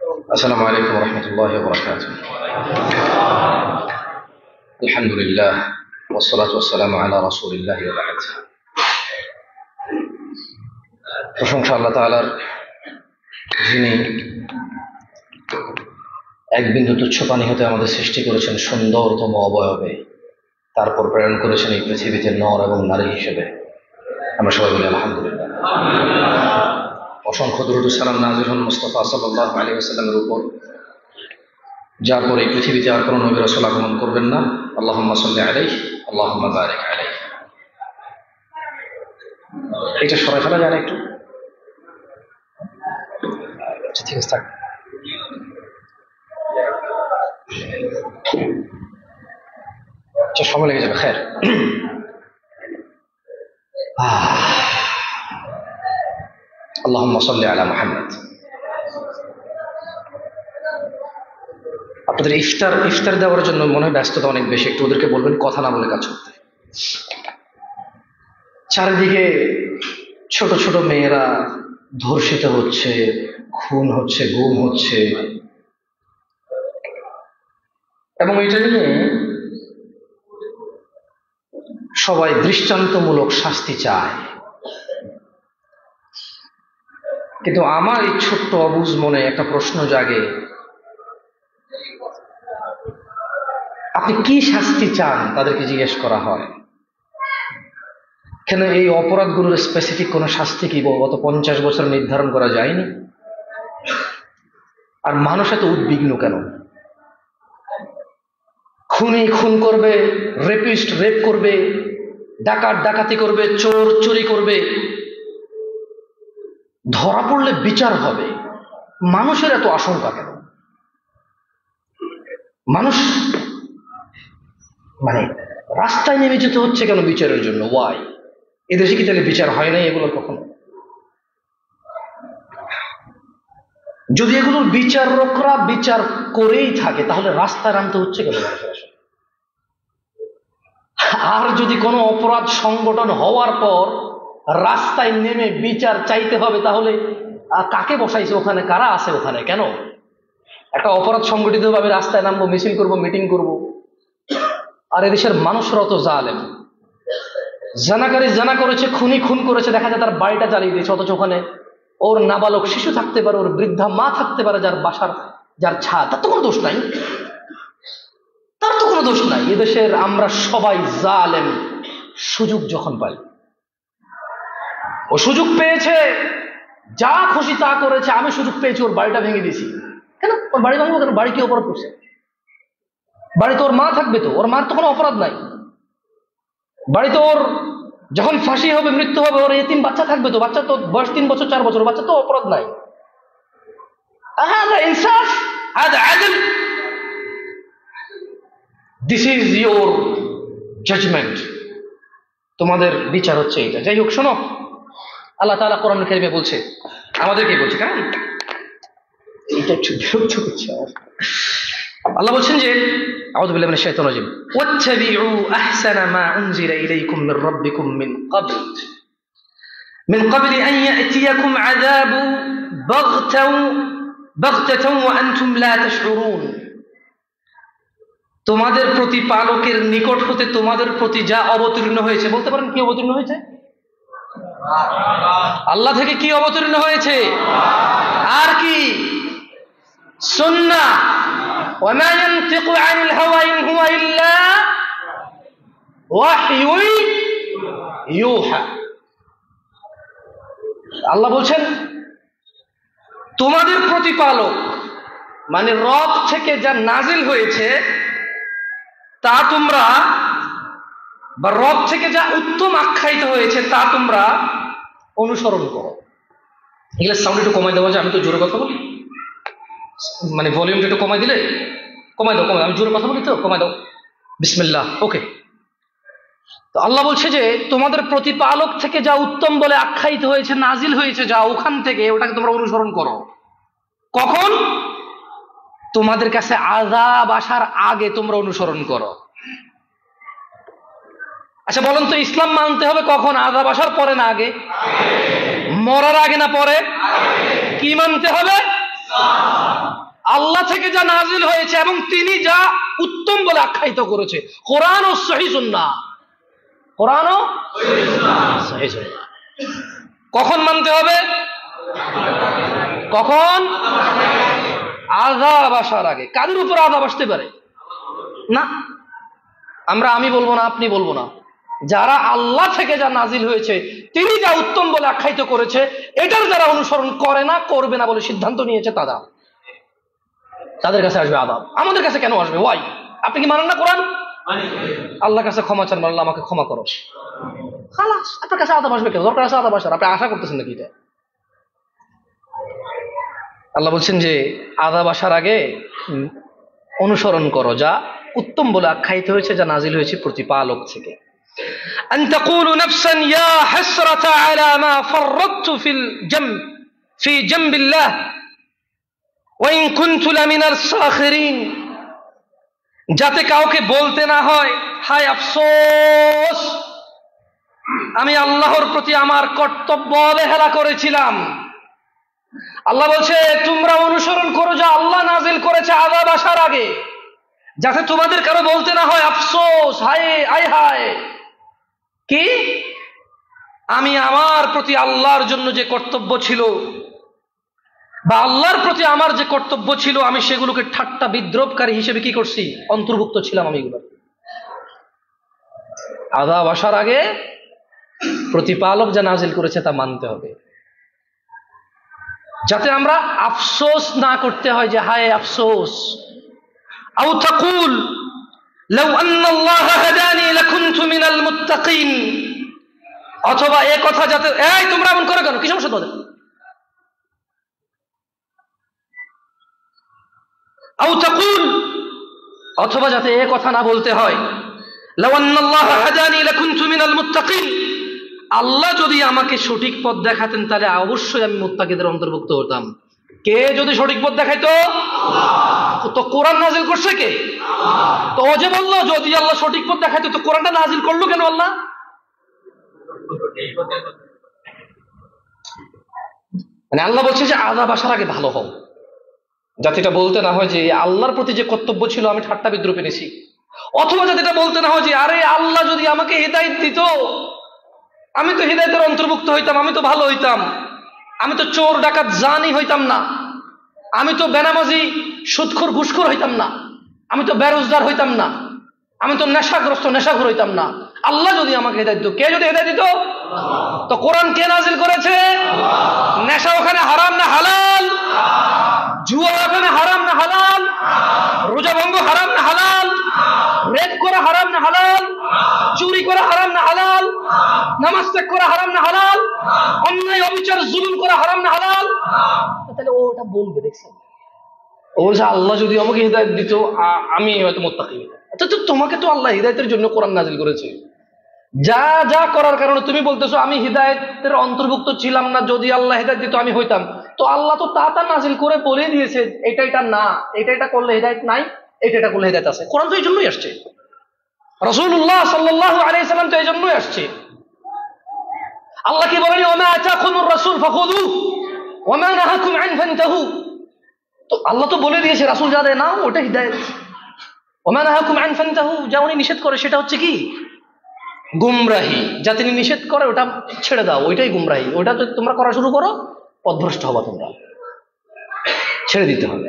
السلام عليكم ورحمة الله وبركاته. الحمد لله والصلاة والسلام على رسول الله وبعد. প্রশংসা আল্লাহ তাআলার, যিনি এক বিন্দু তুচ্ছ পানি হতে আমাদের সৃষ্টি করেছেন সুন্দরতম অবয়বে, তারপর প্রেরণ করেছেন এই পৃথিবীতে নর এবং নারী হিসেবে। আমরা সবাই বলি আলহামদুলিল্লাহ। অসংখ্য দরুদ ও সালাম নাযিল হন মুস্তাফা সাল্লাল্লাহু আলাইহি ওয়াসাল্লামের উপর, যার পর এই পৃথিবীতে আর কোনো নবী রাসূল আগমন করবেন না। আল্লাহুম্মা সাল্লি আলাইহি আল্লাহুম্মা বারিক আলাইহি। এটা সরাই ফেলা যায় না একটু? আচ্ছা, ঠিক আছে, থাক। আচ্ছা, সময় লেগে যাবে। খের, আল্লাহুম্মা সাল্লি আলা মুহাম্মদ। আপনাদের ইফতার দেওয়ার জন্য মনে হয় ব্যস্ততা অনেক বেশি, একটু ওদেরকে বলবেন কথা না বলে কাজ করতে। চারিদিকে ছোট ছোট মেয়েরা ধর্ষিত হচ্ছে, খুন হচ্ছে, গুম হচ্ছে, এবং এটা নিয়ে সবাই দৃষ্টান্তমূলক শাস্তি চায়। কিন্তু আমার এই ছোট্ট অবুঝ মনে একটা প্রশ্ন জাগে, আপনি কি শাস্তি চান? তাদেরকে জিজ্ঞেস করা হয়। কেন এই অপরাধগুলোর স্পেসিফিক কোনো শাস্তি কি গত 50 বছর নির্ধারণ করা যায়নি? আর মানুষ এত উদ্বিগ্ন কেন? খুনি খুন করবে, রেপিস্ট রেপ করবে, ডাকাত ডাকাতি করবে, চোর চুরি করবে, ধরা পড়লে বিচার হবে। মানুষের এত আশঙ্কা কেন? মানুষ রাস্তায় নেমে যেতে হচ্ছে কেন বিচারের জন্য? ওয়াই? এদেশে কি তাহলে বিচার হয় নাই এগুলোর কখনো? যদি এগুলোর বিচারকরা বিচার করেই থাকে, তাহলে রাস্তায় নামতে হচ্ছে কেন মানুষের আসলে? আর যদি কোনো অপরাধ সংগঠন হওয়ার পর রাস্তায় নেমে বিচার চাইতে হবে, তাহলে কাকে বসাইছে ওখানে? কারা আছে ওখানে? কেন একটা অপরাধ সংগঠিত ভাবে রাস্তায় নামবো, মিছিল করব, মিটিং করব? আর এদেশের মানুষরা তো জালেম। জানাকারী জানা করেছে, খুনি খুন করেছে, দেখা যায় তার বাড়িটা জ্বালিয়ে দিয়েছে, অথচ ওখানে ওর নাবালক শিশু থাকতে পারে, ওর বৃদ্ধা মা থাকতে পারে, যার বাসার যার ছাদ, তার তো কোনো দোষ নাই, তার তো কোনো দোষ নাই। এদেশের আমরা সবাই জালেম। সুযোগ যখন পাই, ও সুযোগ পেয়েছে, যা খুশি তা করেছে। আমি সুযোগ পেয়েছি, ওর বাড়িটা ভেঙে দিয়েছি। কেন ওর বাড়ি ভাঙবো কেন? বাড়ি কি অপরাধ করছে? বাড়িতে ওর মা থাকবে, তো ওর মার তো কোনো অপরাধ নাই। বাড়িতে ওর যখন ফাঁসি হবে, মৃত্যু হবে, ওর এতিম বাচ্চা থাকবে, তো বাচ্চা তো বয়স 3 বছর 4 বছর, বাচ্চা তো অপরাধ নাই। ইনসাফ, আদল। This is your judgement. তোমাদের বিচার হচ্ছে এটা। যাই হোক, শোনো, আল্লাহ তাআলা কোরআন কারীমে বলছে, আমাদেরকে বলছে, কারণ এটা একটু বিরক্ত করছে। আল্লাহ বলছেন যে, আউযু বিল্লাহি মিনাশ শাইতানির রাজীম, ওয়াত্তাবিউ আহসানা মা উনজিলা ইলাইকুম মির রাব্বিকুম মিন ক্বাবলি আন ইয়াতিয়াকুম আযাবু বাগতাতাও ওয়া আনতুম লা তাশউরুন। তোমাদের প্রতিপালকের নিকট হতে তোমাদের প্রতি যা অবতীর্ণ হয়েছে। বলতে পারেন কি অবতীর্ণ হয়েছে? আল্লাহ থেকে কি অবতীর্ণ হয়েছে? আর কি? সুন্নাহ। ওয়ামা ইয়ানতিকু আনিল হাওয়া ইন হুয়া ইল্লা ওয়াহয়ুন ইউহা। আল্লাহ বলছেন, তোমাদের প্রতিপালক মানে রব থেকে যা নাজিল হয়েছে তা তোমরা, বা রব থেকে যা উত্তম আখ্যায়িত হয়েছে তা তোমরা অনুসরণ করো। এগুলো সাউন্ড একটু কমাই দেওয়া যায়? আমি তো জোরে কথা বলি, মানে ভলিউমটা একটু কমাই দিলে। কমাই দাও, আমি জোরে কথা বলি তো, কমাই দাও। বিসমিল্লাহ। ওকে। তো আল্লাহ বলছে যে তোমাদের প্রতিপালক থেকে যা উত্তম বলে আখ্যায়িত হয়েছে, নাজিল হয়েছে যা, ওখান থেকে ওটাকে তোমরা অনুসরণ করো। কখন? তোমাদের কাছে আযাব আসার আগে তোমরা অনুসরণ করো। আচ্ছা বলুন তো, ইসলাম মানতে হবে কখন? আযাব আসার পরে না আগে? মরার আগে না পরে? কি মানতে হবে? আল্লাহ থেকে যা নাজিল হয়েছে এবং তিনি যা উত্তম বলে আখ্যায়িত করেছে, কোরআন ও সহিহ সুন্নাহ। কোরআন ও সহিহ সুন্নাহ কখন মানতে হবে? কখন? আযাব আসার আগে। কাদের উপর আযাব আসতে পারে? না, আমি বলবো না, আপনি বলবো না, যারা আল্লাহ থেকে যা নাজিল হয়েছে তিনি যা উত্তম বলে আখ্যায়িত করেছে এটার যারা অনুসরণ করে না, করবে না বলে সিদ্ধান্ত নিয়েছে, তাদের কাছে আসবে আযাব। আমাদের কাছে কেন আসবে? ওয়াই? আপনি কি মানেন না কোরআন? আল্লাহর কাছে ক্ষমা চান, আল্লাহ আমাকে ক্ষমা করো, খালাস। আপনার কাছে আযাব আসবে কেন? দরকার আছে আযাব আসার? আপনি আশা করতেছেন নাকি এটা? আল্লাহ বলছেন যে আযাব আসার আগে অনুসরণ করো যা উত্তম বলে আখ্যায়িত হয়েছে, যা নাজিল হয়েছে প্রতিপালক থেকে। আন তাকুলু নাফসান ইয়া হাসরাতা আলা মা ফাররাতু ফি জামবিল্লাহ ওয়া ইন কুনতু লামিনাস সাখিরিন, যাতে কাউকে বলতে না হয় হায় আফসোস, আমি আল্লাহর প্রতি আমার কর্তব্য অবহেলা করেছিলাম। আল্লাহ বলছে তোমরা অনুসরণ করো যা আল্লাহ নাজিল করেছে আযাব আসার আগে, যাতে তোমাদের কারো বলতে না হয় আফসোস, হায় আয় হায়, কি আমি আমার প্রতি আল্লাহর জন্য যে কর্তব্য ছিল বা আল্লাহর প্রতি আমার যে কর্তব্য ছিল আমি সেগুলোকে ঠাট্টা বিদ্রোপকারী হিসেবে কি করছি? অন্তর্ভুক্ত ছিলাম আমি এগুলো। আযাব আসার আগে প্রতিপালক যা নাজিল করেছে তা মানতে হবে, যাতে আমরা আফসোস না করতে হয় যে হায় আফসোস। আও তাকুল লাউ আন্নাল্লাহ হাদানি লাকুনতু মিনাল মুত্তাকিন, অথবা এই কথা যাতে, এই তোমরা এমন করে কেন, কি সমস্যা তোমাদের? আও তাকুল, অথবা যাতে এই কথা না বলতে হয় লাউ আন্নাল্লাহ হাদানি লাকুনতু মিনাল মুত্তাকিন, আল্লাহ যদি আমাকে সঠিক পথ দেখাতেন তাহলে অবশ্যই আমি মুত্তাকিদের অন্তর্ভুক্ত হতাম। কে যদি সঠিক পথ দেখাইতো? তো কোরআন নাজিল করছে কে? তো ও যে বললো যদি আল্লাহ সঠিক পথ দেখাইতো তো কোরআনটা নাজিল করলো কেন আল্লাহ? মানে আল্লাহ বলছে যে আযাব আসার আগে ভালো হও, যাতে এটা বলতে না হয় যে আল্লাহর প্রতি যে কর্তব্য ছিল আমি ঠাট্টা বিদ্রুপ এনেছি, অথবা যাতে এটা বলতে না হয় যে আরে আল্লাহ যদি আমাকে হিদায়াত দিত আমি তো হিদায়াতের অন্তর্ভুক্ত হইতাম, আমি তো ভালো হইতাম, আমি তো চোর ডাকাত জানি হইতাম না, আমি তো বেনামাজি সুদখোর ঘুষখোর হইতাম না, আমি তো বেরোজগার হইতাম না, আমি তো নেশাগ্রস্ত নেশাখোর হইতাম না। আল্লাহ যদি আমাকে হেদায়েত দিত, কে যদি হেদায়েত দিত? তো কোরআন কে নাজিল করেছে? নেশা ওখানে হারাম না হালাল? জুয়া ওখানে হারাম না হালাল? রোজা ভঙ্গ হারাম না হালাল? রেপ করা হারাম না হালাল? চুরি করা হারাম না হালাল? নামাজ ত্যাগ করা হারাম না হালাল? অন্যায় অবিচার জুলুম করা হারাম না হালাল? তাহলে ও ওটা বলবে, দেখছেন? ও বলছে আল্লাহ যদি আমাকে হিদায়াত দিত আমি হয়তো মুত্তাকি হইতাম। আচ্ছা তো তোমাকে তো আল্লাহ হিদায়াতের জন্য কোরআন নাজিল করেছে, যা যা করার কারণে তুমি বলতেছো আমি হিদায়াতের অন্তর্ভুক্ত ছিলাম না, যদি আল্লাহ হিদায়াত দিত আমি হইতাম। তো আল্লাহ তো তা নাজিল করে বলে দিয়েছে এটা না, এটা করলে হিদায়াত নাই, এটা করলে হিদায়াত আছে। কোরআন তো এই জন্যই আসছে, রাসূলুল্লাহ সাল্লাল্লাহু আলাইহি সাল্লাম তো এই জন্যই আসছে। আল্লাহ কি বলেনি ওয়া মা আতাকুমুর রাসূল ফাখুযুহু ওয়া মা নাহাকুম আন ফান্তাহু? তো আল্লাহ তো বলে দিয়েছে রাসূল যা দেয় নাও, ওটা হিদায়াত। ওয়া মা নাহাকুম আন ফান্তাহু, যা উনি নিষেধ করে সেটা হচ্ছে কি? গুমরাহি। যা তিনি নিষেধ করে ওটা ছেড়ে দাও, ওইটাই গুমরাহি। ওটা তো তোমরা করা শুরু করো পথভ্রষ্ট হবা, তোমরা ছেড়ে দিতে হবে।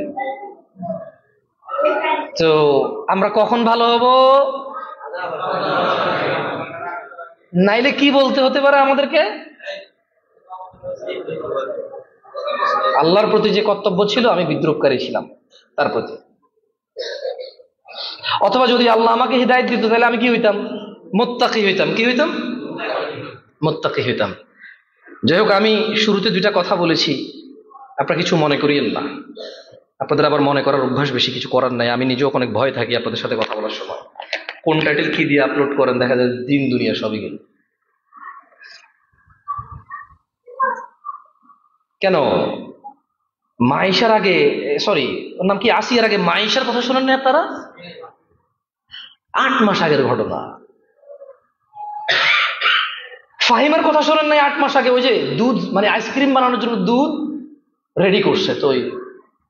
তো আমরা কখন ভালো হব? নাইলে কি বলতে হতে পারে আমাদেরকে? আল্লাহর প্রতি যে কর্তব্য ছিল আমি বিদ্রুপকারী ছিলাম তার প্রতি। অথবা যদি আল্লাহ আমাকে হিদায়াত দিত তাহলে আমি কি হইতাম? মুত্তাকি হইতাম। কি হইতাম? মুত্তাকি হইতাম। যাই হোক, আমি শুরুতে দুইটা কথা বলেছি, আপনারা কিছু মনে করিয়েন না। আপনাদের আবার মনে করার অভ্যাস বেশি, কিছু করার নাই। আমি নিজেও অনেক ভয় থাকি আপনাদের সাথে কথা বলার সময়, কোন টাইটেল কি দিয়ে আপলোড করেন, দেখা যায় দিন দুনিয়া সবই গেল। কেন মাইশার আগে, সরি ওর নাম কি, আসিয়ার আগে মাইশার কথা শোনেন না আপনারা? 8 মাস আগের ঘটনা। ফাহিমার কথা শোনেন নাই? 8 মাস আগে ওই যে দুধ, মানে আইসক্রিম বানানোর জন্য দুধ রেডি করছে, তো ওই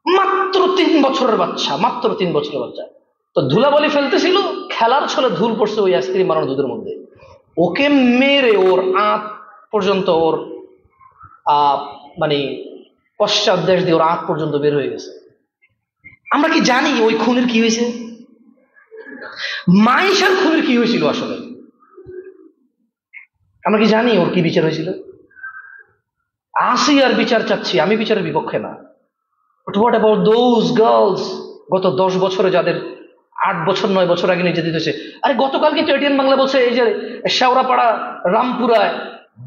মাত্র 3 বছরের বাচ্চা, মাত্র 3 বছরের বাচ্চা। তো ধুলাবালি ফেলতেছিল, খেলার ছলে ধুল পড়ছে ওই আইসক্রিম বানানো দুধের মধ্যে। ওকে মেরে ওর আঁত পর্যন্ত, ওর মানে পশ্চাৎ দেশ দিয়ে ওর আঁত পর্যন্ত বের হয়ে গেছে। আমরা কি জানি ওই খুনের কি হয়েছে? মাইশার খুনের কি হয়েছিল আসলে? আমরা কি জানি ওর কি বিচার হয়েছিল? আসি আর বিচার চাচ্ছি, আমি বিচারের বিপক্ষে না। But what about those girls গত 10 বছরে যাদের 8 বছর 9 বছর আগে নির্যাতিত হয়েছে? আরে গতকালকে তো এটিএন বাংলা বলছে এই যে শেওড়াপাড়া রামপুরায়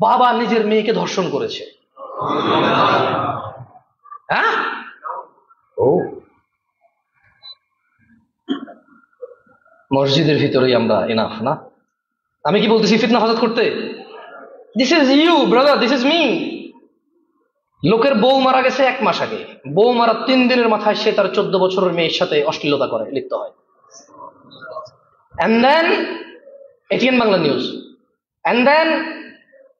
বাবা নিজের মেয়েকে ধর্ষণ করেছে। হ্যাঁ, ও মসজিদের ভিতরেই আমরা এনাফ না? আমি কি বলতেছি ফিতনা ফাসাদ করতে? This is you brother, this is me. লোকের বউ মারা গেছে 1 মাস আগে, বউ মারা 3 দিনের মাথায় সে তার 14 বছরের মেয়ের সাথে অশ্লীলতা করে, লিপ্ত হয়। And then ATN Bangla news, and then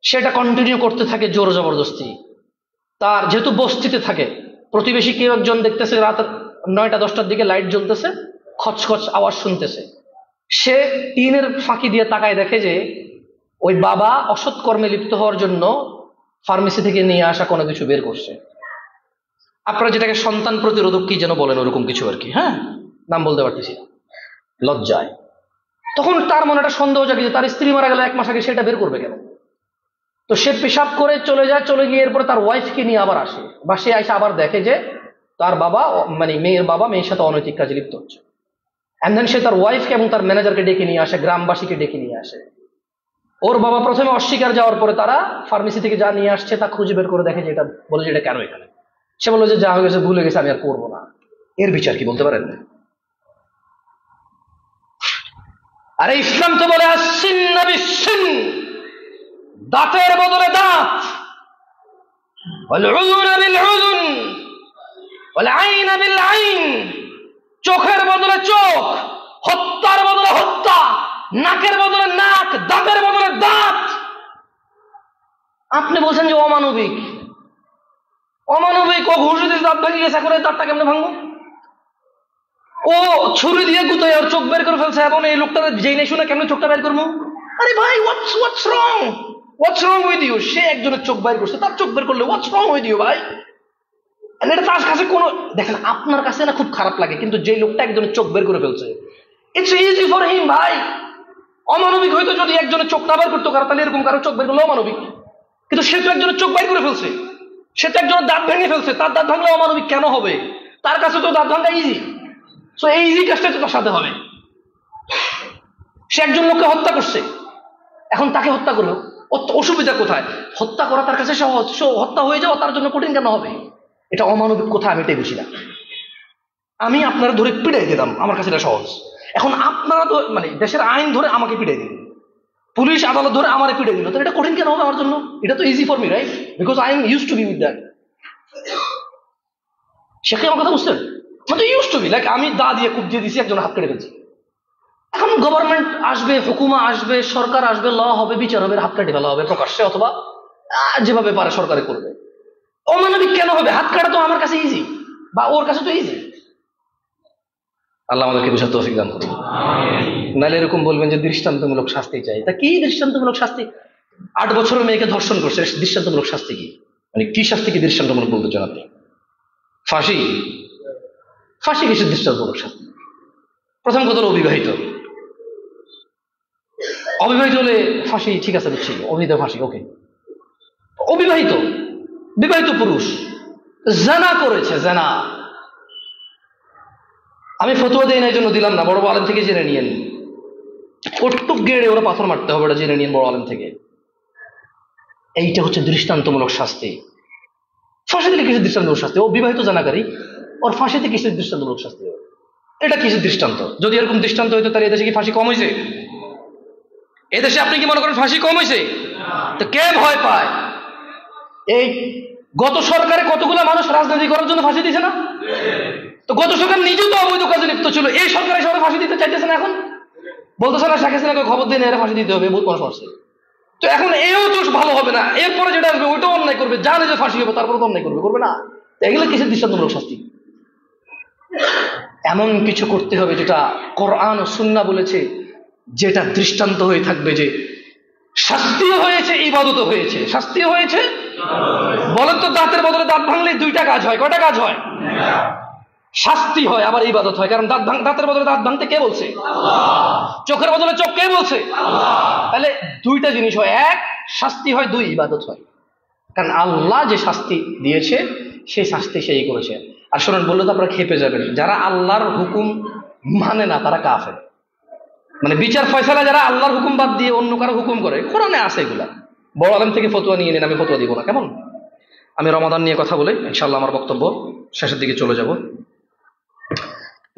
সেটা কন্টিনিউ করতে থাকে জোর জবরদস্তি। তার যেহেতু বস্তিতে থাকে, প্রতিবেশী কেউ একজন দেখতেছে রাত 9টা-10টার দিকে লাইট জ্বলতেছে, খচখচ আওয়াজ শুনতেছে। সে টিনের ফাঁকি দিয়ে তাকায়, দেখে যে ওই বাবা অসৎ কর্মে লিপ্ত হওয়ার জন্য ফার্মেসি থেকে নিয়ে আসা কোনো কিছু বের করছে। আপনারা যেটাকে সন্তান প্রতিরোধক কি যেন বলেন, ওরকম কিছু আর কি, হ্যাঁ, নাম বলতে পারতেছি না লজ্জায়। তখন তার মনে একটা সন্দেহ জাগে যে তার স্ত্রী মারা গেল 1 মাস আগে, সেটা বের করবে কেন? তো সে পেশাব করে চলে যায়, চলে গিয়ে এরপরে তার ওয়াইফকে নিয়ে আবার আসে, বা সে এসে আবার দেখে যে তার বাবা, মানে মেয়ের বাবা মেয়ের সাথে অনৈতিক কাজে লিপ্ত হচ্ছে। অ্যান্ড দেন সে তার ওয়াইফকে এবং তার ম্যানেজারকে ডেকে নিয়ে আসে, গ্রামবাসীকে ডেকে নিয়ে আসে। ওর বাবা প্রথমে অস্বীকার, যাওয়ার পরে তারা ফার্মেসি থেকে যা নিয়ে আসছে তা খুঁজে বের করে দেখে যে এটা, বলে যে এটা কেন এখানে। সে বললো যে যা হয়ে গেছে, ভুলে গেছে, আমি আর করবো না। এর বিচার কি বলতে পারেন? আরে ইসলাম তো বলে আসছেন না বিশ্বন, দাঁতের বদলে দাঁত, চোখের বদলে চোখ, হত্যার বদলে হত্যা, নাকের বদলে নাক, দাঁতের বদলে দাঁত। আপনি বলছেন যে অমানবিক, অমানবিক। ও ঘুষি দিয়ে দাঁত ভেঙে গেছে, এখন এই দাঁতটা কেমনে ভাঙবো? ও ছুরি দিয়ে গুতায় ওর চোখ বের করে ফেলছে, এবং এই লোকটা যেই নেই শুনে কেমনে চোখটা বের করবো? আরে ভাই, হোয়াটস রং উইথ ইউ? সে একজনের চোখ বের করছে, তার চোখ বের করলে হোয়াটস রং উইথ ইউ ভাই? এটা তার কাছে কোনো, দেখেন আপনার কাছে না খুব খারাপ লাগে, কিন্তু যে লোকটা একজনের চোখ বের করে ফেলছে, ইটস ইজি ফর হিম ভাই। অমানবিক হয়তো যদি একজনের চোখ না বের করতো কারো, তাহলে এরকম কারো চোখ বের করলে অমানবিক। কিন্তু সে তো একজনের চোখ বের করে ফেলছে, সে তো একজনের দাঁত ভেঙে ফেলছে, তার দাঁত ভাঙলে অমানবিক কেন হবে? তার কাছে তো দাঁত ভাঙা ইজি। সো এই ইজি কাজটা তো তার সাথে হবে। সে একজন লোককে হত্যা করছে, এখন তাকে হত্যা করলো, অসুবিধা কোথায়? হত্যা করা তার কাছে সহজ, হত্যা হয়ে যাওয়া তার জন্য কঠিন কেন হবে? এটা অমানবিক কোথায় আমি এটাই বুঝি না। আমি আপনারা ধরে পিড়াই দিলাম, আমার কাছে এটা সহজ। এখন আপনারা তো মানে দেশের আইন ধরে আমাকে পিড়াই দিন, পুলিশ আদালত ধরে আমারে পিড়াই দিল, তো এটা কঠিন কেন হবে আমার জন্য? এটা তো easy for me, right? Because I am use to be with that. সে কি আমার কথা বুঝছেন? মানে ইউজ টু বি, লাইক আমি দা দিয়ে কুপ দিয়ে দিছি, একজন হাত কেটে ফেলছি। এখন গভর্নমেন্ট আসবে, হুকুমা আসবে, সরকার আসবে, ল হবে, বিচার হবে, হাত কাটে ফেলা হবে প্রকাশ্যে, অথবা যেভাবে পারে সরকারে করবে। অমানবিক কেন হবে? হাত কাটা তো আমার কাছে ইজি, বা ওর কাছে তো ইজি। আল্লাহ আমাদেরকে বুঝার তৌফিক দান করুন। নাহলে এরকম বলবেন যে দৃষ্টান্তমূলক শাস্তি চাই। তা কি দৃষ্টান্তমূলক শাস্তি? 8 বছরের মেয়েকে ধর্ষণ করছে, দৃষ্টান্তমূলক শাস্তি কি? মানে কি শাস্তি কি দৃষ্টান্তমূলক বলতে চান আপনি? ফাঁসি? ফাঁসি কিসের দৃষ্টান্তমূলক শাস্তি? প্রথম কথা হলো অবিবাহিত। অবিবাহিত হলে ফাঁসি ঠিক আছে, দিচ্ছি অবিবাহিত ফাঁসি, ওকে। অবিবাহিত, বিবাহিত পুরুষ জানা করেছে, জানা। আমি ফতোয়া দিই না, এই জন্য দিলাম না, বড় আলেম থেকে জেনে নিয়েন। কটুক গেড়ে ওরা পাথর মারতে হবে, এটা জেনে নিন বড় আলেম থেকে। এইটা হচ্ছে দৃষ্টান্তমূলক শাস্তি। ফাঁসি দিলে কিসের দৃষ্টান্তমূলক শাস্তি? ও বিবাহিত জানাকারী, ওর ফাঁসিতে কিসের দৃষ্টান্তমূলক শাস্তি? এটা কিসের দৃষ্টান্ত? যদি এরকম দৃষ্টান্ত হইতো তাহলে এদেশে কি ফাঁসি কম হয়েছে? এদেশে আপনি কি মনে করেন ফাঁসি কম হয়েছে? তো কে ভয় পায়? এই গত সরকারে কতগুলো মানুষ রাজনীতি করার জন্য ফাঁসি দিয়েছে না? তো গত সরকার নিজেও তো অবৈধ কাজে লিপ্ত ছিল, এই সরকারের সবাই ফাঁসি দিতে চাইতেছে না। এখন বলতেছে না শেখ হাসিনাকে খবর দিয়ে এরা ফাঁসি দিতে হবে, বহুত মানুষ আসছে। তো এখন এও তো ভালো হবে না, এরপরে যেটা আসবে ওইটাও অন্যায় করবে, জানে যে ফাঁসি হবে, তারপরে তো অন্যায় করবে, করবে না? এগুলো কিসের দৃষ্টান্তমূলক শাস্তি? এমন কিছু করতে হবে যেটা কোরআন ও সুন্নাহ বলেছে, যেটা দৃষ্টান্ত হয়ে থাকবে যে শাস্তিও হয়েছে, ইবাদতও হয়েছে। শাস্তিও হয়েছে, বলেন তো, দাঁতের বদলে দাঁত ভাঙলে দুইটা কাজ হয়, কয়টা কাজ হয়? শাস্তি হয়, আবার ইবাদত হয়। কারণ দাঁতের বদলে দাঁত ভাঙতে কে বলছে? চোখের বদলে চোখ কে বলছে? তাহলে দুইটা জিনিস হয়, এক শাস্তি হয়, দুই ইবাদত হয়। কারণ আল্লাহ যে শাস্তি দিয়েছে সেই শাস্তি সেই করেছে। আর শোনেন, বললে তো আপনারা খেপে যাবেন, যারা আল্লাহর হুকুম মানে না তারা কাফের। মানে বিচার ফয়সালা যারা আল্লাহর হুকুম বাদ দিয়ে অন্য কারো হুকুম করে, কোরআনে আছে এগুলা। বড় আলেম থেকে ফতোয়া নিয়ে নিন, আমি ফতোয়া দিব না, কেমন? আমি রমাদান নিয়ে কথা বলি, ইনশাআল্লাহ আমার বক্তব্য শেষের দিকে চলে যাব।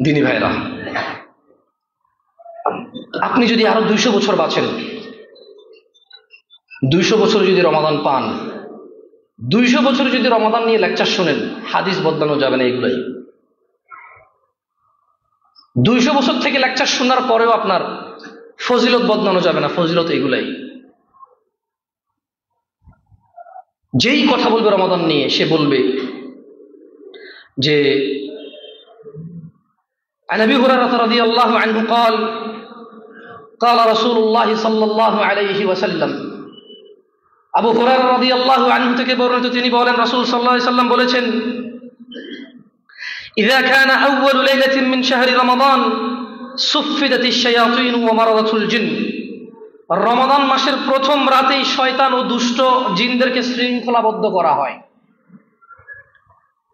দিনী ভাইরা, আপনি যদি আরো 200 বছর বাঁচেন, 200 বছর যদি রমাদান পান, 200 বছর যদি রমাদান নিয়ে লেকচার শোনেন, হাদিস বদলানো যাবে না এগুলাই। 200 বছর থেকে লেকচার শোনার পরেও আপনার ফজিলত বদলানো যাবে না, ফজিলত এগুলাই। যেই কথা বলবে রমাদান নিয়ে, সে বলবে যে عن ابي هريره رضي الله عنه قال قال رسول الله صلى الله عليه وسلم আবু হুরায়রা রাদিয়াল্লাহু আনহু থেকে বর্ণিত, তিনি বলেন রাসূল সাল্লাল্লাহু আলাইহি ওয়াসাল্লাম বলেছেন, إذا كان أول ليلة من شهر رمضان صفدت الشياطين ومرضت الجن। রমাদান মাসের প্রথম রাতেই শয়তান ও দুষ্ট জিনদেরকে শৃঙ্খলাবদ্ধ করা হয়।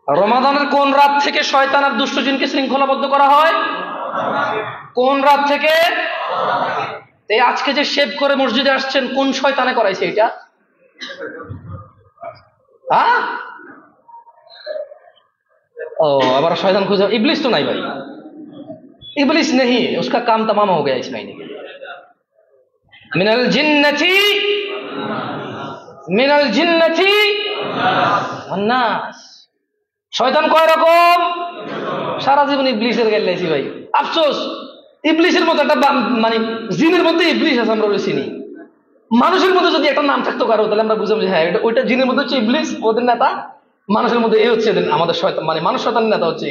রমাদানের কোন রাত থেকে শয়তান আর দুষ্ট জিনকে শৃঙ্খলাবদ্ধ করা হয়? কোন রাত থেকে? এই আজকে যে শেভ করে মসজিদে আসছেন, কোন শয়তানে করাইছে এটা? হ্যাঁ, ও আবার শয়তান খুঁজে, ইবলিস তো নাই ভাই, ইবলিস नहीं, उसका काम तमाम हो गया इस महीने के लिए। मिनल जिन्नति अन्नास। শয়তান কয় রকম? সারা জীবন ইবলিসের গেলাইছি ভাই, আফসোস ইবলিসের মতো একটা মানে জিনের মধ্যে ইবলিস আছে, আমরা চিনি। মানুষের মধ্যে যদি একটা নাম থাকতো কারো, তাহলে আমরা বুঝলাম যে হ্যাঁ, ওইটা জিনের মধ্যে হচ্ছে ইবলিস, ওদের নেতা। মানুষের মধ্যে এই হচ্ছে আমাদের শয়তান, মানে মানুষ শয়তানের নেতা হচ্ছে।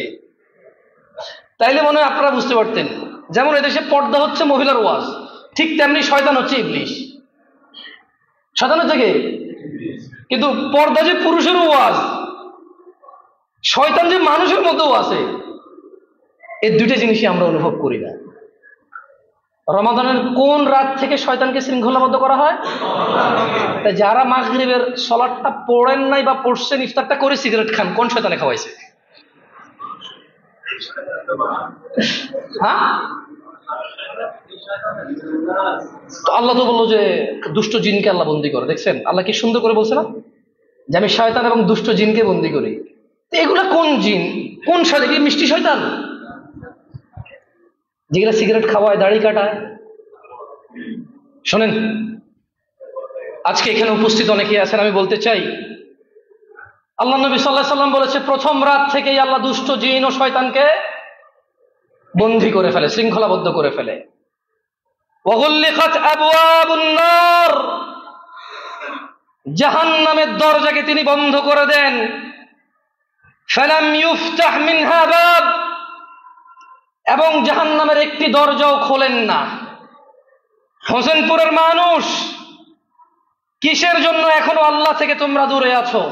তাইলে মনে হয় আপনারা বুঝতে পারতেন, যেমন এদেশে পর্দা হচ্ছে মহিলার ওয়াজ, ঠিক তেমনি শয়তান হচ্ছে ইবলিস। শয়তান হচ্ছে কে? কিন্তু পর্দা যে পুরুষের ওয়াজ, শয়তান যে মানুষের মধ্যেও আছে, এই দুইটা জিনিসই আমরা অনুভব করি না। রমাদানের কোন রাত থেকে শয়তানকে শৃঙ্খলাবদ্ধ করা হয়? যারা মাগরিবের সালাতটা পড়েন নাই বা পড়ছেন, ইফতারটা করে সিগারেট খান, কোন শয়তানে খাওয়াইছে? হ্যাঁ, তো আল্লাহ তো বললো যে দুষ্ট জিনকে আল্লাহ বন্দি করে। দেখছেন আল্লাহ কি সুন্দর করে বলছে না, যে আমি শয়তান এবং দুষ্ট জিনকে বন্দি করি। এগুলা কোন জিন, কোন শয়তান? কি মিষ্টি শয়তান যেগুলা সিগারেট খাওয়ায়, দাড়ি কাটায়? শোনেন, আজকে এখানে উপস্থিত অনেকে আছেন, আমি বলতে চাই, আল্লাহ নবী সাল্লাল্লাহু আলাইহি ওয়াসাল্লাম বলেছে, প্রথম রাত থেকেই আল্লাহ দুষ্ট জিন ও শয়তানকে বন্দী করে ফেলে, শৃঙ্খলাবদ্ধ করে ফেলে। ওয়াগুল্লিকাত আবওয়াবুন নার, জাহান্নামের দরজাকে তিনি বন্ধ করে দেন। ফালাম ইউফতাহ মিনহা বাব, এবং জাহান্নামের একটি দরজাও খোলেন না। হোসেনপুরের মানুষ, কিসের জন্য এখনো আল্লাহ থেকে তোমরা দূরে আছো?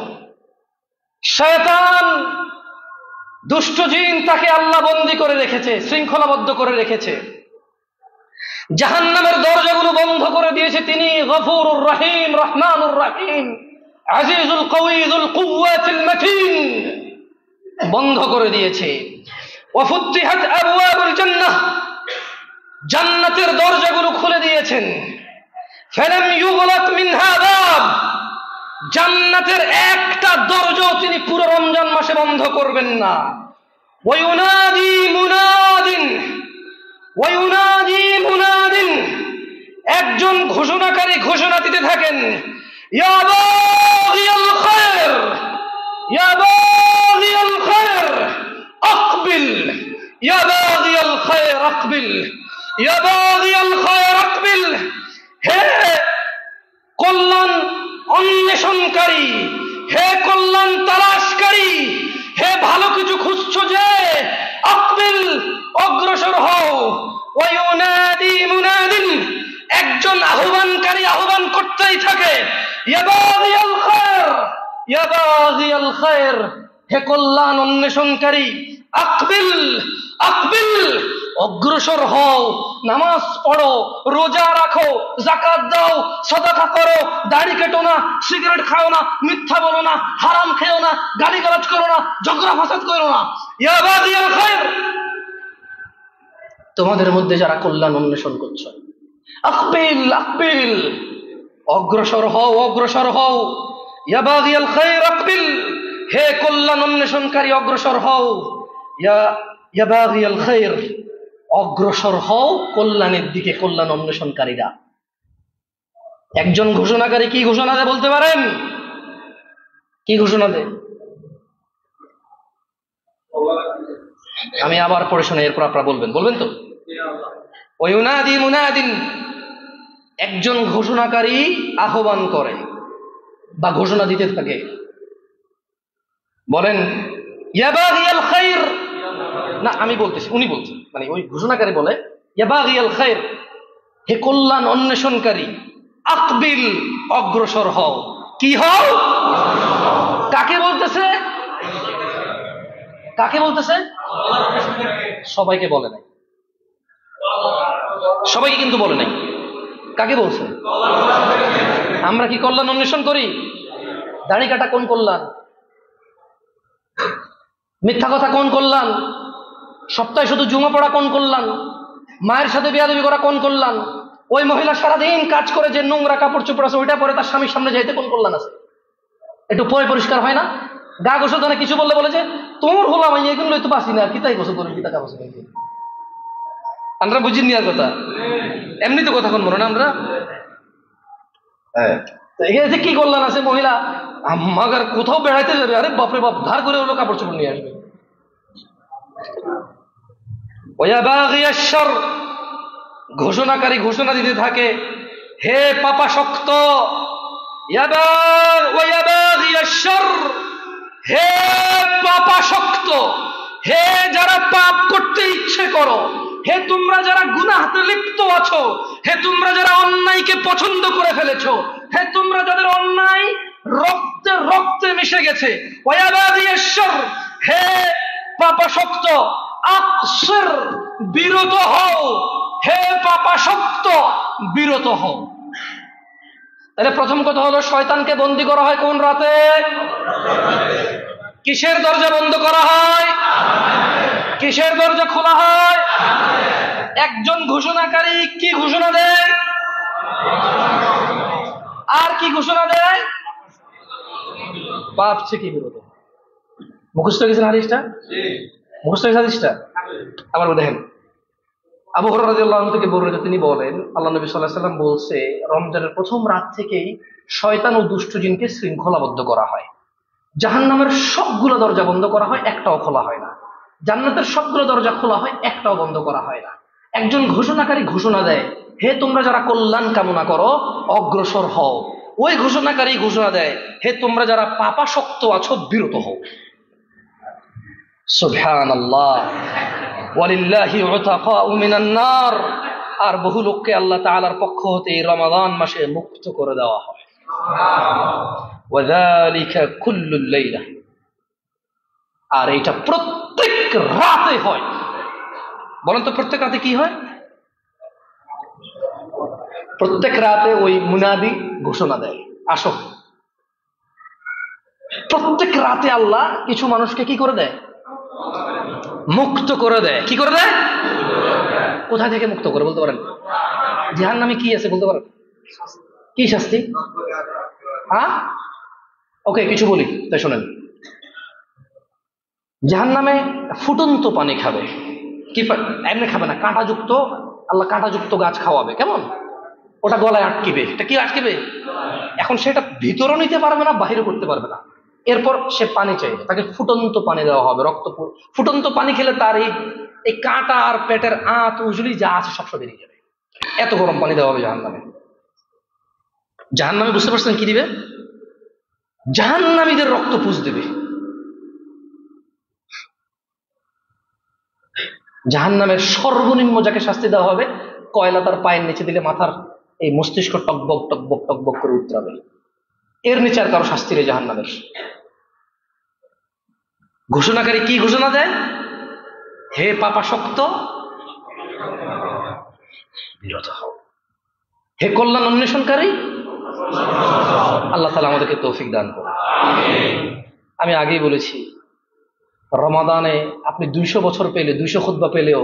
শয়তান, দুষ্ট জিন, তাকে আল্লাহ বন্দী করে রেখেছে, শৃঙ্খলাবদ্ধ করে রেখেছে। জাহান্নামের দরজাগুলো বন্ধ করে দিয়েছে তিনি, গফুরুর রহিম, রহমানুর রহিম, আজিজুল কওয়িযুল কুওয়াতিল মাতিন, বন্ধ করে দিয়েছে। ওয়াফুতিহাত আবওয়াবুল জান্নাহ, জান্নাতের দরজাগুলো খুলে দিয়েছেন। ফালাম ইউগলাক মিনহা বাব, জান্নাতের একটা দরজাও তিনি পুরো রমজান মাসে বন্ধ করবেন না। ওয়ায়ুনাদি মুনাদিন, ওয়ায়ুনাদি মুনাদিন, একজন ঘোষণাকারী ঘোষণা দিতে থাকেন, ইয়া বাগিয়াল খায়র, ইয়া বাগিয়াল খায়র আকবিল, ইয়া বাগিয়াল খায়র আকবিল, ইয়া বাগিয়াল খায়র আকবিল। হে কল্যাণ অন্বেষণকারী, হে কল্যাণ তালাশকারী, হে ভালো কিছু খুঁজছো যে, আকবিল, অগ্রসর হও। ওয়ায়ুনাদি মুনাদিন, একজন আহ্বানকারী আহ্বান করতেই থাকে, ইয়া বাগিয়াল খায়র, ইয়া বাগিয়াল খায়র, হে কল্যাণ অন্বেষণকারী, আকবিল আকবিল, অগ্রসর হও, নামাজ পড়ো, রোজা রাখো, যাকাত দাও, সাদাকা করো, দাড়ি কেটো না, সিগারেট খাও না, মিথ্যা বলো না, হারাম খেও না, গালিগালাজ করো না, ঝগড়া ফাসাদ করো না। ইয়া বাগিয়াল খায়র, তোমাদের মধ্যে যারা কল্যাণ অন্বেষণ করছো, আকবিল আকবিল, অগ্রসর হও অগ্রসর হও। ইয়া বাগিয়াল খায়র আকবিল, হে কল্যাণ অন্বেষণকারী অগ্রসর হও। ইয়া বাগিয়াল খায়র, অগ্রসর হও কল্যাণের দিকে, কল্যাণ অন্বেষণকারীরা। একজন ঘোষণাকারী কি ঘোষণা দেয় বলতে পারেন? কি ঘোষণা দেয়? আমি আবার পড়ে শোনাই, এরপর আপনারা বলবেন তো? ওয়ায়ুনাদি মুনাদিন, একজন ঘোষণাকারী আহ্বান করে বা ঘোষণা দিতে থাকে, বলেন ইয়া বাগিয়াল খায়র, না আমি বলতেছি, উনি বলছেন, মানে ওই ঘোষণাকারী বলে ইয়া বাগিয়াল খায়র, হে কল্যাণ অন্বেষণকারী, আকবিল, অগ্রসর হও। কি হও? কাকে বলতেছে? কাকে বলতেছে? সবাইকে বলে নাই, সবাইকে কিন্তু বলে নাই। কাকে বলছে? আমরা কি কল্যাণ অন্বেষণ করি? দাড়ি কাটা কোন কল্যাণ? মিথ্যা কথা কোন কল্যাণ? সপ্তাহে শুধু জুমা পড়া কোন কল্যাণ? মায়ের সাথে বিয়াদবি করা কোন কল্যাণ? ওই মহিলা সারাদিন কাজ করে যে নোংরা কাপড় চোপড় আছে ওইটা পরে তার স্বামীর সামনে যাইতে কোন কল্যাণ আছে? একটু পরে পরিষ্কার হয় না? গা গোসল ধরে কিছু বললে বলে যে তোর হলাম এগুলো তো বাসি না, কিতাই গোসল করেন, কিতা গোসল করেন। আমরা বুঝি নেওয়ার কথা, এমনি তো কথা কোন মনে না আমরা। এখানে কি কল্যাণ আছে? মহিলা আমাদের কোথাও বেড়াইতে যাবে, আরে বাপরে বাপ, ধার করে হলো কাপড় চোপড় নিয়ে আসবে। ওয়া বাগিয়াশ শার, ঘোষণাকারী ঘোষণা দিতে থাকে, হে পাপাসক্ত, ওয়া বাগিয়াশ শার, হে পাপাসক্ত, হে যারা পাপ করতে ইচ্ছে করো, হে তোমরা যারা গুনাহতে লিপ্ত আছো, হে তোমরা যারা অন্যায়কে পছন্দ করে ফেলেছো, হে তোমরা যাদের অন্যায় রক্তে রক্তে মিশে গেছে, ওয়া বাগিয়াশ শার, হে পাপাসক্ত, আকসির, বিরত হও, হে পাপাসক্ত, বিরত হও। তাহলে প্রথম কথা হলো, শয়তানকে বন্দী করা হয় কোন রাতে? কিসের দরজা বন্ধ করা হয়? কিসের দরজা খোলা হয়? একজন ঘোষণাকারী কি ঘোষণা দেয়? আর কি ঘোষণা দেয়? পাপ থেকে বিরত। মুখস্থ গেছেন হাদিসটা? মুখস্থ গেছে হাদিসটা? আবার দেখেন, আবু হুরায়রা রাদিয়াল্লাহু আনহু থেকে বর্ণিত, তিনি বলেন আল্লাহ নবী সাল্লাল্লাহু আলাইহি ওয়াসাল্লাম বলছে, রমজানের প্রথম রাত থেকেই শয়তান ও দুষ্ট জিনকে শৃঙ্খলাবদ্ধ করা হয়। জাহান্নামের সবগুলো দরজা বন্ধ করা হয়, একটাও খোলা হয় না। জান্নাতের সবগুলো দরজা খোলা হয়, একটাও বন্ধ করা হয় না। একজন ঘোষণাকারী ঘোষণা দেয়, হে তোমরা যারা কল্যাণ কামনা করো অগ্রসর হও। ওই ঘোষণাকারী ঘোষণা দেয়, হে তোমরা যারা পাপাসক্ত আছো বিরত হও। সুবহানাল্লাহ, ওয়ালিল্লাহি উতাকাউ মিনান নার, আর বহু লোককে আল্লাহ তাআলার পক্ষ হতে এই রমাদান মাসে মুক্ত করে দেওয়া হয়। ওয়াযালিকা কুল্লুল লাইলা, আর এটা প্রত্যেক রাতে হয়। বলেন তো প্রত্যেক রাতে কি হয়? প্রত্যেক রাতে ওই মুনাদি ঘোষণা দেয়, আসো। প্রত্যেক রাতে আল্লাহ কিছু মানুষকে কি করে দেয়? মুক্ত করে দেয়। কি করে দেয়? কোথা থেকে মুক্ত করে বলতে পারেন? জাহান্নামে কি আছে বলতে পারেন? কি শাস্তি? হ্যাঁ, ওকে কিছু বলি তাই শোনেন। জাহান্নামে ফুটন্ত পানি খাবে। কি এমনি খাবে না, কাঁটাযুক্ত, আল্লাহ কাঁটাযুক্ত গাছ খাওয়াবে। কেমন? ওটা গলায় আটকিবে। এটা কি আটকিবে? এখন সেটা ভিতরও নিতে পারবে না, বাহিরও করতে পারবে না। এরপর সে পানি চাইবে, তাকে ফুটন্ত পানি দেওয়া হবে, রক্ত। ফুটন্ত পানি খেলে তার এই কাঁটা আর পেটের আঁত উজলি যা আছে সব বেরিয়ে যাবে। এত গরম পানি দেওয়া হবে জাহান্নামে। জাহান্নামে বুঝতে পারছেন কি দিবে? জাহান্নামীদের রক্ত পুষ দেবে। জাহান্নামের সর্বনিম্ন যাকে শাস্তি দেওয়া হবে, কয়লা তার পায়ের নিচে দিলে মাথার এই মস্তিষ্ক টকবক টকবক টকবক করে উত্তরাবে। এর নিচে আর কারো শাস্তি নেই জাহান্নামের। ঘোষণাকারী কি ঘোষণা দেয়? হে পাপাসক্ত, বিরত হও। হে কল্যাণ অন্বেষণকারী, আল্লাহ তাআলা আমাদেরকে তৌফিক দান করুন। আমি আগেই বলেছি, রমাদানে আপনি 200 বছর পেলে, 200 খুতবা পেলেও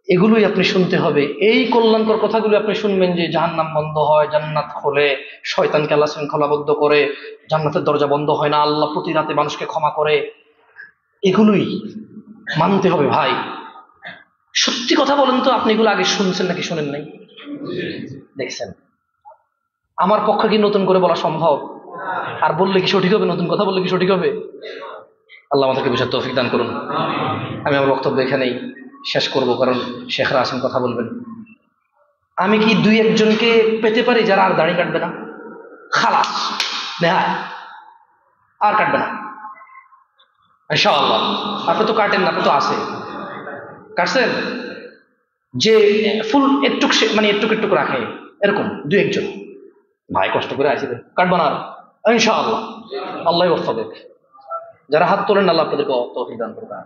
এগুলোই আপনি শুনতে হবে। এই কল্যাণকর কথাগুলো আপনি শুনবেন যে জাহান্নাম বন্ধ হয়, জান্নাত খোলে, শয়তানকে আল্লাহ শৃঙ্খলাবদ্ধ করে, জান্নাতের দরজা বন্ধ হয় না, আল্লাহ প্রতি রাতে মানুষকে ক্ষমা করে। এগুলোই মানতে হবে ভাই। সত্যি কথা বলেন তো, আপনি এগুলো আগে শুনছেন নাকি শুনেন নাই? দেখছেন? আমার পক্ষে কি নতুন করে বলা সম্ভব? আর বললে কি সঠিক হবে? নতুন কথা বললে কি সঠিক হবে? আল্লাহ আমাদেরকে বুঝার তৌফিক দান করুন। আমি আমার বক্তব্য এখানেই শেষ করব, কারণ শেখরা আসেন কথা বলবেন। আমি কি 2-1 জনকে পেতে পারি যারা আর দাড়ি কাটবে না? খালাস, নেহায় আর কাটবে না ইনশাআল্লাহ। আপনি তো কাটেন না, আপনি তো আছে, কাটছেন। যে ফুল একটু মানে একটু একটু রাখে, এরকম 2-1 জন ভাই কষ্ট করে আছে, কাটবো না আর ইনশাআল্লাহ। আল্লাহ ওয়াফাক। যারা হাত তোলেন আল্লাহ আপনাদেরকে তৌফিক দান করবেন।